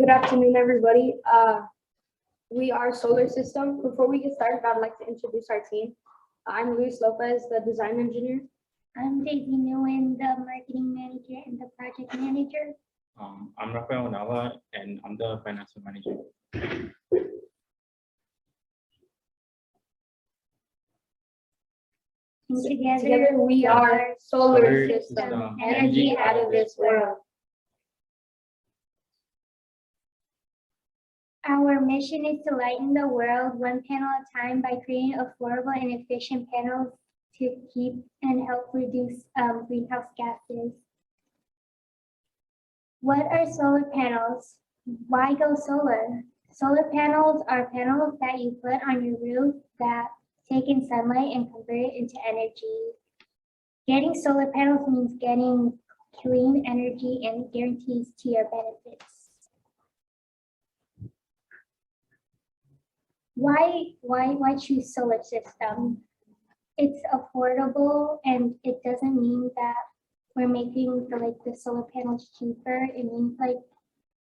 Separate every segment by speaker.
Speaker 1: Good afternoon, everybody. We are Solar System. Before we get started, I'd like to introduce our team. I'm Luis Lopez, the design engineer.
Speaker 2: I'm Daisy Nguyen, the marketing manager and the project manager.
Speaker 3: I'm Rafael Nava, and I'm the financial manager.
Speaker 2: And
Speaker 1: Together we are Solar System, energy out of this world.
Speaker 2: Our mission is to lighten the world one panel at a time by creating affordable and efficient panels to keep and help reduce greenhouse gases. What are solar panels? Why go solar? Solar panels are panels that you put on your roof that take in sunlight and convert it into energy. Getting solar panels means getting clean energy and guarantees to your benefits. Why choose solar system? It's affordable, and it doesn't mean that we're making the solar panels cheaper. It means like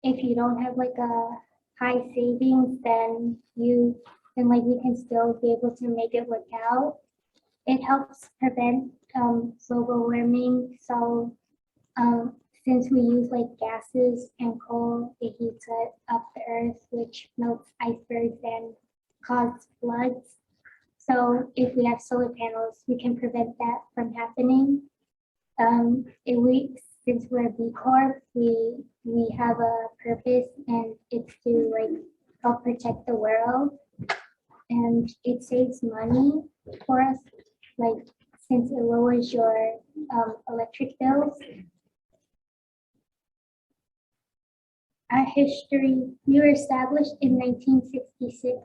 Speaker 2: if you don't have like a high savings, then we can still be able to make it work out. It helps prevent global warming. So since we use like gases and coal, it heats up the earth, which melts icebergs and cause floods. So if we have solar panels, we can prevent that from happening. Since we're a B Corp, we have a purpose, and it's to like help protect the world, and it saves money for us, like since it lowers your electric bills. Our history, we were established in 1966.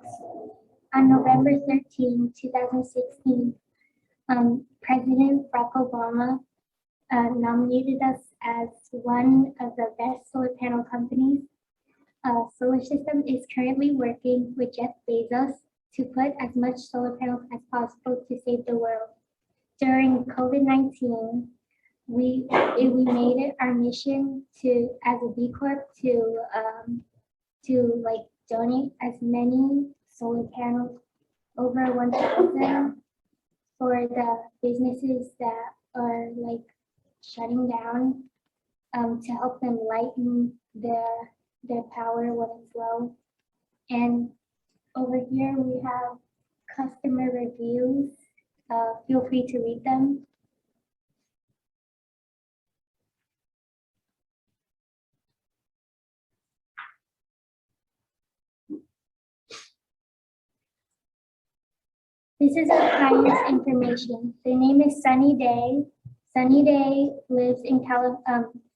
Speaker 2: On November 13, 2016, President Barack Obama nominated us as one of the best solar panel companies. Solar System is currently working with Jeff Bezos to put as much solar panels as possible to save the world. During COVID-19, we made it our mission to, as a B Corp, to like donate as many solar panels, over 1,000, for the businesses that are like shutting down, to help them lighten their power when it's low. And over here we have customer reviews. Feel free to read them. This is our client's information. Their name is Sunny Day. Sunny Day lives in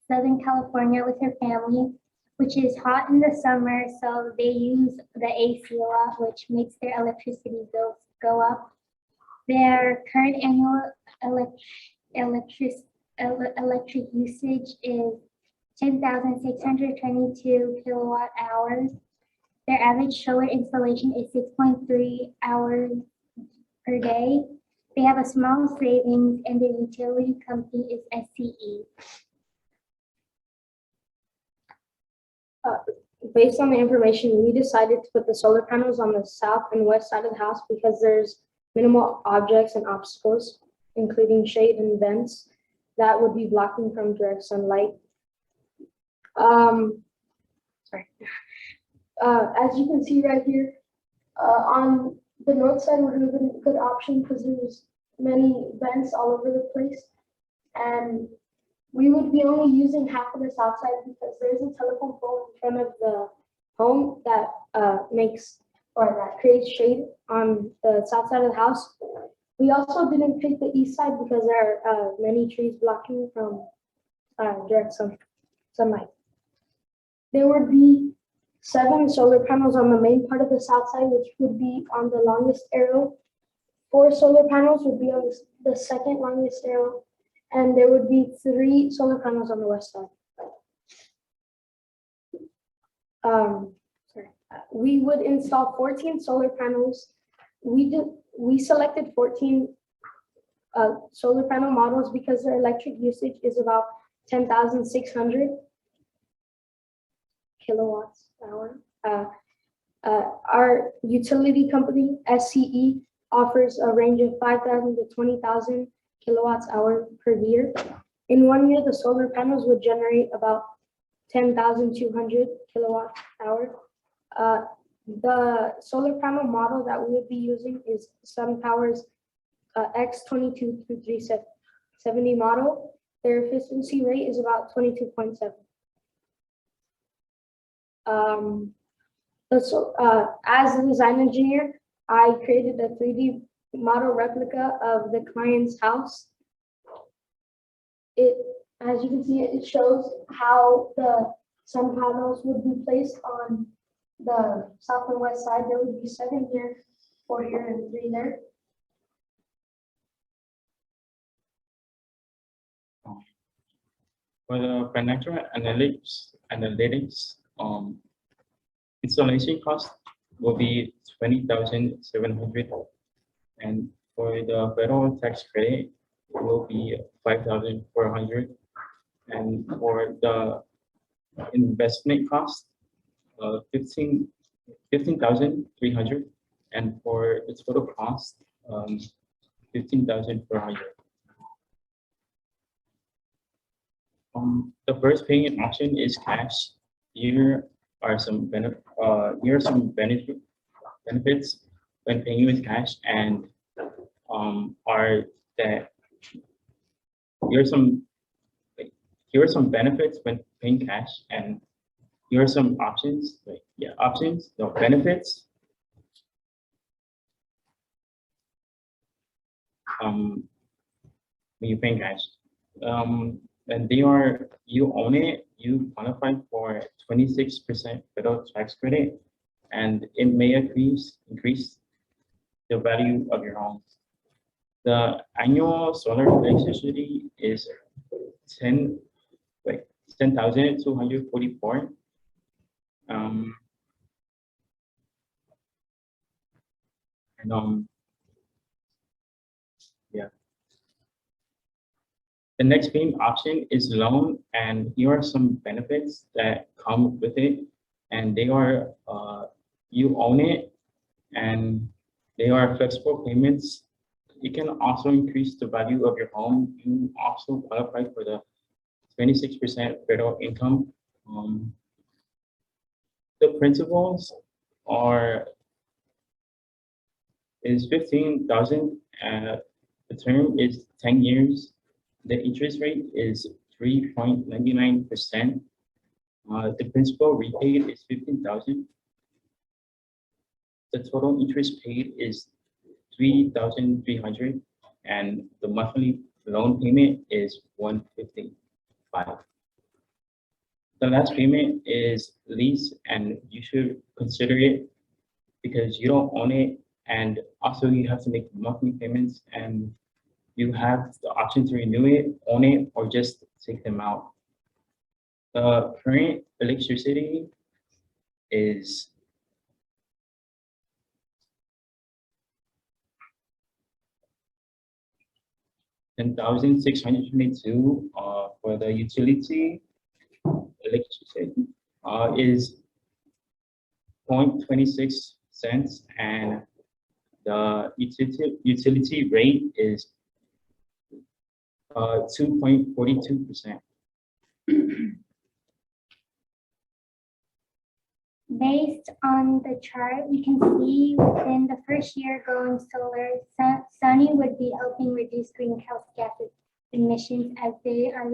Speaker 2: Southern California with her family, which is hot in the summer, so they use the AC a lot, which makes their electricity bills go up. Their current annual electric usage is 10,622 kilowatt hours. Their average solar installation is 6.3 hours per day. They have a small savings, and their utility company is SCE.
Speaker 1: Based on the information, we decided to put the solar panels on the south and west side of the house because there's minimal objects and obstacles, including shade and vents, that would be blocking from direct sunlight. As you can see right here, on the north side would have been a good option because there's many vents all over the place, and we would be only using half of the south side because there's a telephone pole in front of the home that creates shade on the south side of the house. We also didn't pick the east side because there are many trees blocking from direct sunlight. There would be 7 solar panels on the main part of the south side, which would be on the longest arrow. 4 solar panels would be on the second longest arrow, and there would be 3 solar panels on the west side. We would install 14 solar panels. We selected 14 solar panel models because their electric usage is about 10,600 kilowatts hour. Our utility company, SCE, offers a range of 5,000 to 20,000 kilowatts hour per year. In 1 year, the solar panels would generate about 10,200 kilowatt hour. The solar panel model that we would be using is SunPower's X22-370 model. Their efficiency rate is about 22.7. As a design engineer, I created a 3D model replica of the client's house. As you can see, it shows how the sun panels would be placed on the south and west side. There would be 7 here, 4 here, and 3 there.
Speaker 3: For the financial analytics, installation cost will be 20,700, and for the federal tax credit, it will be 5,400, and for the investment cost, 15,300, and for the total cost, 15,400. The first payment option is cash. Here are some benefits when paying with cash, and are that here are some benefits when paying cash, and here are some options. Benefits. When you pay cash. And they are, you own it, you qualify for 26% federal tax credit, and it may increase the value of your home. The annual solar electricity is 10,244. Yeah. The next payment option is loan, and here are some benefits that come with it, and they are you own it, and they are flexible payments. It can also increase the value of your home. You also qualify for the 26% federal income. The principals is 15,000, and the term is 10 years. The interest rate is 3.99%. The principal repaid is 15,000. The total interest paid is 3,300, and the monthly loan payment is 155. The last payment is lease, and you should consider it because you don't own it, and also you have to make monthly payments, and you have the option to renew it, own it, or just take them out. The current electricity is $10,622 for the utility. Electricity is 0.26 cents, and the utility rate is 2.42%.
Speaker 2: Based on the chart, we can see within the first year going solar, Sunny would be helping reduce greenhouse gas emissions as they are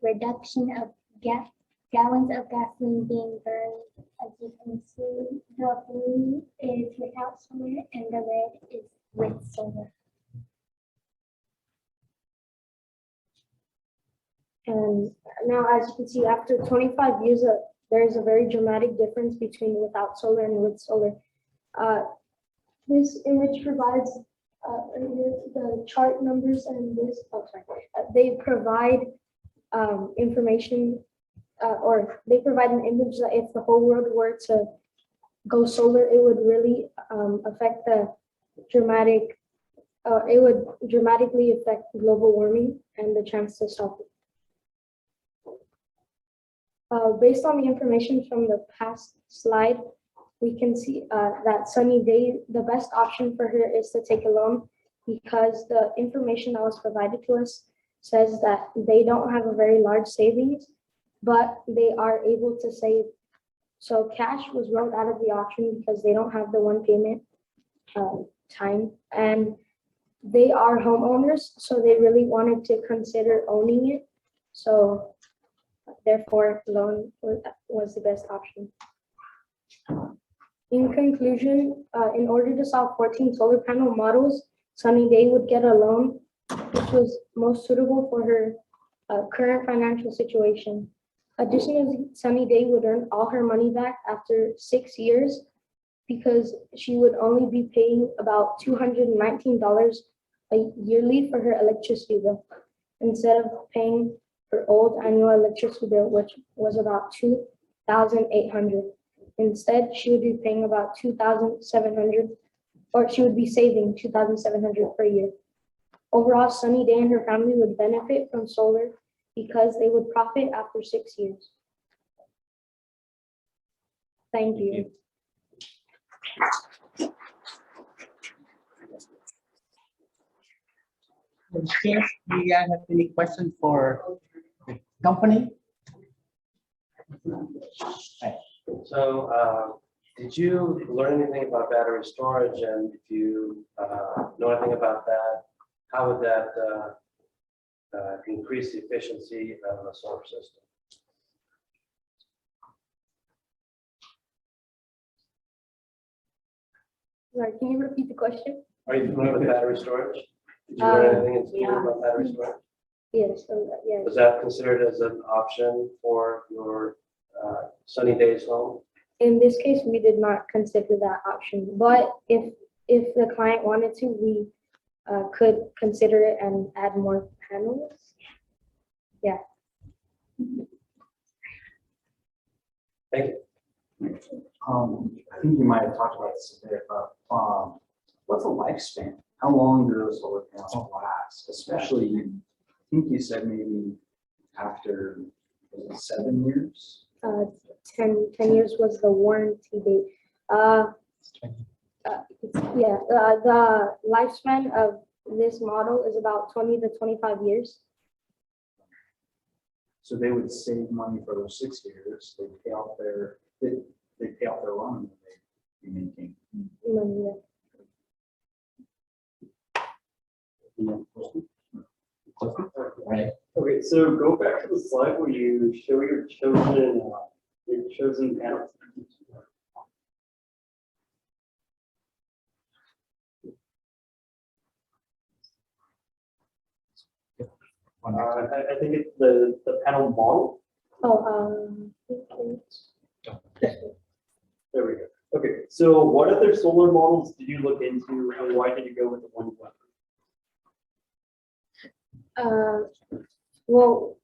Speaker 2: reduction of gallons of gasoline being burned. As you can see, the blue is without solar and the red is with solar.
Speaker 1: And now, as you can see, after 25 years, there is a very dramatic difference between without solar and with solar. This image provides the chart numbers, and this, they provide information, or they provide an image that if the whole world were to go solar, it would really affect the dramatic, it would dramatically affect global warming and the chance to stop it. Based on the information from the past slide, we can see that Sunny Day, the best option for her is to take a loan because the information that was provided to us says that they don't have a very large savings, but they are able to save. So cash was wrote out of the option because they don't have the one payment time, and they are homeowners, so they really wanted to consider owning it. So therefore, loan was the best option. In conclusion, in order to solve 14 solar panel models, Sunny Day would get a loan which was most suitable for her current financial situation. Additionally, Sunny Day would earn all her money back after 6 years because she would only be paying about $219 yearly for her electricity bill instead of paying her old annual electricity bill, which was about $2,800. Instead, she would be paying about $2,700, or she would be saving $2,700 per year. Overall, Sunny Day and her family would benefit from solar because they would profit after 6 years. Thank you.
Speaker 4: Chairs, do you guys have any questions for the company?
Speaker 5: So, did you learn anything about battery storage? And if you know anything about that, how would that increase the efficiency of a solar system?
Speaker 1: Sorry, can you repeat the question?
Speaker 5: Are you familiar with battery storage? Did you learn anything in school about battery storage?
Speaker 1: Yes, yes.
Speaker 5: Was that considered as an option for your Sunny Days home?
Speaker 1: In this case, we did not consider that option, but if the client wanted to, we could consider it and add more panels. Yeah.
Speaker 5: Thank you.
Speaker 6: I think you might have talked about this a bit, but what's the lifespan? How long do those solar panels last? Especially, I think you said maybe after, was it 7 years?
Speaker 1: 10 years was the warranty date. The lifespan of this model is about 20 to 25 years.
Speaker 6: So they would save money for those 6 years. They pay off their loan and they maintain.
Speaker 1: Yeah.
Speaker 6: Right.
Speaker 7: Okay, so go back to the slide where you show your chosen panels. I think it's the panel model. There we go. Okay, so what other solar models did you look into, and why did you go with the one you went with?
Speaker 1: Well,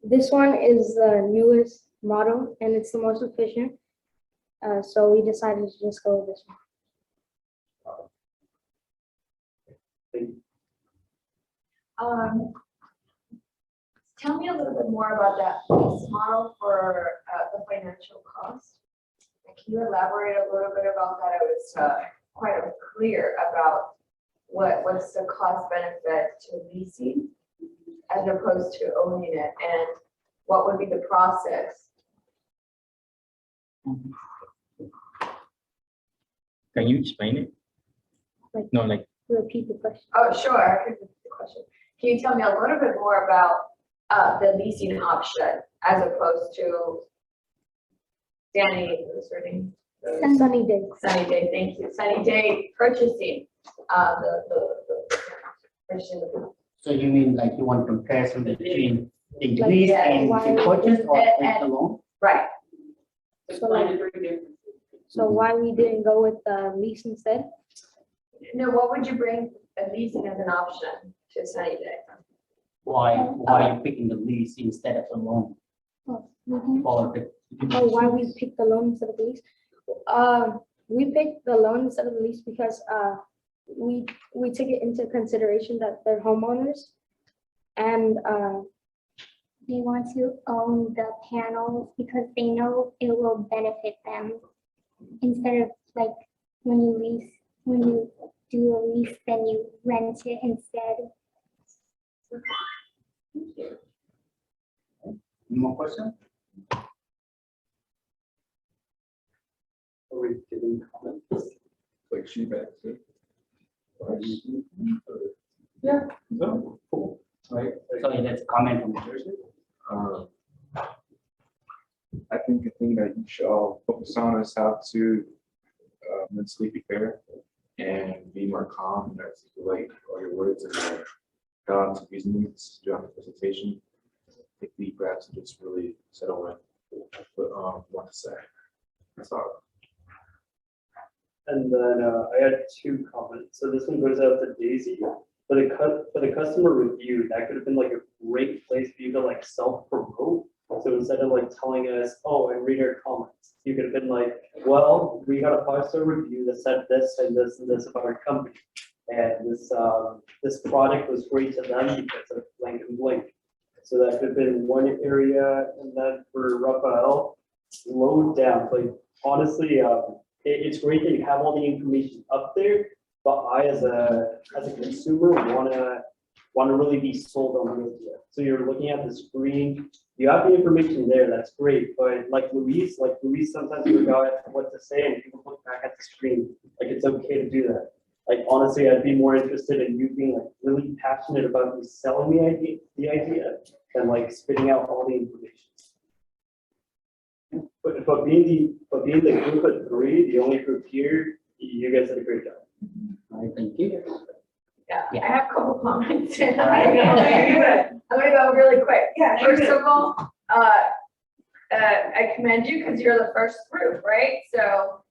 Speaker 1: this one is the newest model and it's the most efficient. So we decided to just go with this one.
Speaker 7: Thank you.
Speaker 8: Tell me a little bit more about that lease model for the financial cost. Can you elaborate a little bit about that? I was quite unclear about what's the cost benefit to leasing as opposed to owning it, and what would be the process?
Speaker 3: Can you explain it?
Speaker 1: Like-
Speaker 3: No, like,
Speaker 1: Repeat the question.
Speaker 8: Oh, sure, I can repeat the question. Can you tell me a little bit more about the leasing option as opposed to what's her name?
Speaker 1: Sunny Day.
Speaker 8: Sunny Day, thank you. Sunny Day purchasing purchasing the.
Speaker 4: So you mean like you want comparison between the
Speaker 1: Like,
Speaker 4: lease
Speaker 8: yeah,
Speaker 4: and
Speaker 1: why-
Speaker 4: the purchase or
Speaker 8: and-
Speaker 4: take the loan?
Speaker 8: Right.
Speaker 1: So like, so why we didn't go with the lease instead?
Speaker 8: No, what would you bring a leasing as an option to Sunny Day?
Speaker 4: Why are you picking the lease instead of the loan? Or the?
Speaker 1: Oh, why we picked the loan instead of the lease? We picked the loan instead of the lease because we took it into consideration that they're homeowners and
Speaker 2: they want to own the panels because they know it will benefit them. Instead of like when you do a lease, then you rent it instead.
Speaker 6: Any more questions?
Speaker 7: Are we giving comments?
Speaker 9: Like feedback too.
Speaker 6: Yeah. So, cool. Right.
Speaker 4: So that's a comment from Thursday.
Speaker 9: Um, I think the thing that you should all focus on is how to mentally prepare and be more calm and articulate all your words and go into reasonings throughout the presentation. Take deep breaths and just really settle in what to say. That's all.
Speaker 7: And then I had 2 comments. So this one goes out to Daisy. For the customer review, that could have been like a great place for you to like self-promote. So instead of like telling us, oh, and read our comments, you could have been like, well, we got a 5-star review that said this and this and this about our company. And this product was great to them because of blank and blank. So that could have been one area. And then for Raphael, slow down. Like honestly, it's great that you have all the information up there, but I, as a consumer, wanna really be sold on the idea. So you're looking at the screen, you have the information there, that's great. But like Luis sometimes forgot what to say, and people look back at the screen, like it's okay to do that. Like honestly, I'd be more interested in you being like really passionate about you selling the idea than like spitting out all the information. But being the group of 3, the only group here, you guys did a great job.
Speaker 4: All right, thank you.
Speaker 8: Yeah,
Speaker 4: Yeah.
Speaker 8: I have a couple comments. I'm gonna go really quick.
Speaker 10: Yeah,
Speaker 8: First of all, I commend you because you're the first group, right? So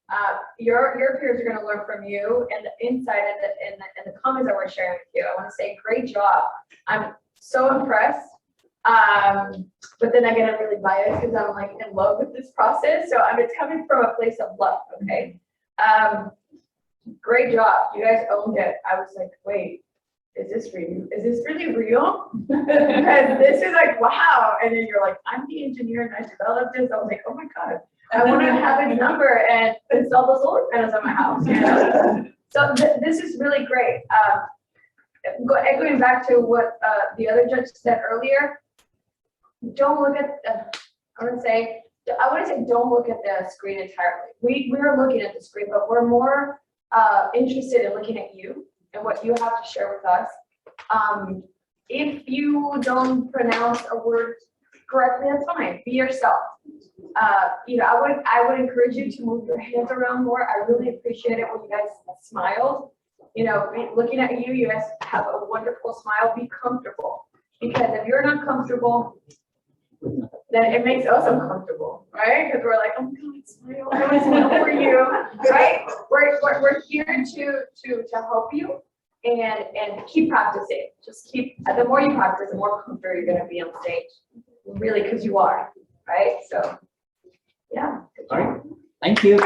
Speaker 8: your peers are gonna learn from you, and the inside and the comments that we're sharing with you. I want to say great job. I'm so impressed. But then I get really biased because I'm like in love with this process. So it's coming from a place of love, okay? Great job. You guys owned it. I was like, wait, is this real? Is this really real? Because this is like, wow. And then you're like, I'm the engineer and I developed this. I was like, oh my God, I want to have his number and install the solar panels on my house. You know? So this is really great. Echoing back to what the other judge said earlier, don't look at, I wouldn't say don't look at the screen entirely. We're looking at the screen, but we're more interested in looking at you and what you have to share with us. If you don't pronounce a word correctly, that's fine. Be yourself. You know, I would encourage you to move your hands around more. I really appreciate it when you guys smiled. You know, looking at you, you guys have a wonderful smile. Be comfortable, because if you're not comfortable, then it makes us uncomfortable, right? Because we're like, oh my God, smile. I want to smile for you, right? We're here to help you and keep practicing. Just keep, the more you practice, the more comfortable you're going to be on stage. Really, because you are, right? So, yeah.
Speaker 4: All right, thank you.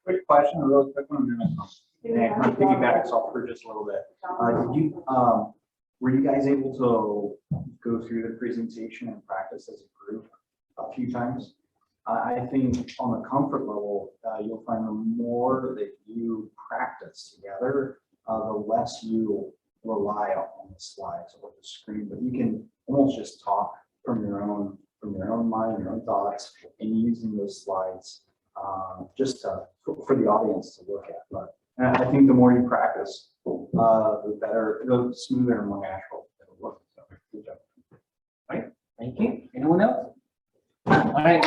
Speaker 6: Quick question, a real quick one. And kind of piggybacks off for just a little bit. Were you guys able to go through the presentation and practice as a group a few times? I think on the comfort level, you'll find the more that you practice together, the less you rely on the slides or the screen. But you can almost just talk from your own mind, your own thoughts, and using those slides just for the audience to look at. But I think the more you practice, the better, the smoother and more natural it'll look. So, good job.
Speaker 4: All right, thank you. Anyone else? All right.